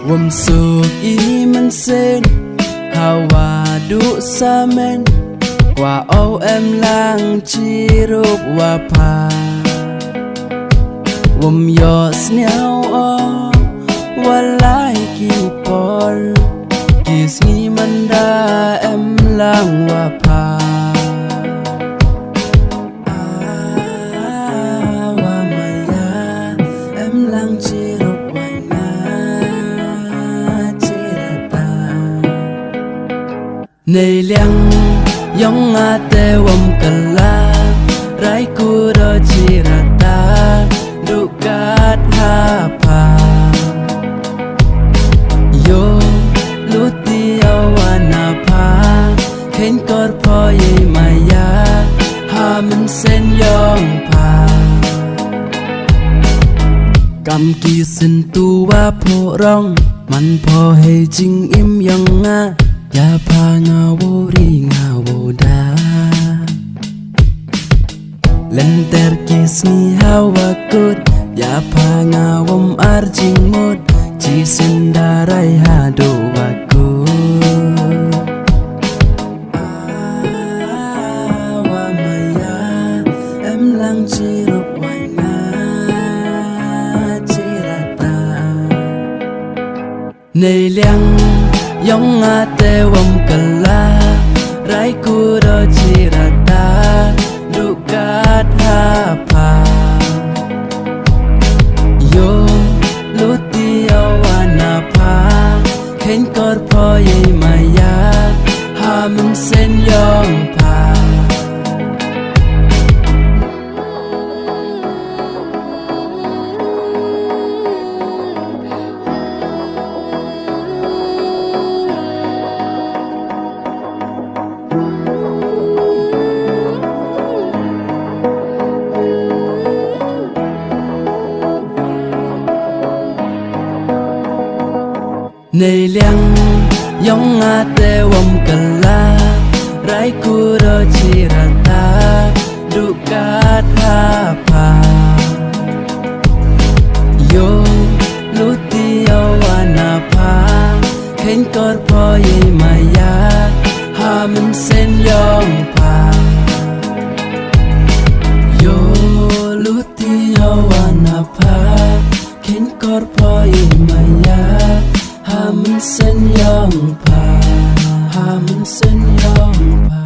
วมสุกอีมันเส้นฮาวาดุสาเมนกว่าเอาลังชีรูปว่าพาวมยอสเนียวว่าไลกีปอลกีสงีมันดาลังว่าพาว่าไมยาลังชีรูปว่านาชีรตาในเลี้ยงยองอาเตวมกลาไรกูรอชีรตาดุกาดหาพาโยลุติอวานาพาเข็นกอดพอเยมายาหามันเส้นยองพากำกีสินตัวโพร้องมันพอให้จริงอิ่มยังงาอย่าพางาโวรีงาโวดาเล่นเตอร์กิสนีฮาวากุดอย่าพางาวมอาร์จิงมุดจีสินดาไรฮาโดวากุวามายาลังจีรุกวานาจีรตาในเลี้ยงยองอาเตวมกลาไรกูรอจีรตาดุกาดหาพาโยลุติอวานาพาเข็นกอดพอเยมายาหามันเส้นยองพาในเลี้ยงยองอาเตวมกลาไรกูรอชีรตาดุกาดหาพาโยลุติอวานาพาเข็นกอดพอเยมายาหามันเส้นยองพาโยลุติอวานาพาเข็นกอดพอเยมายาหามันเส้นยองพาหามันเส้นยองพา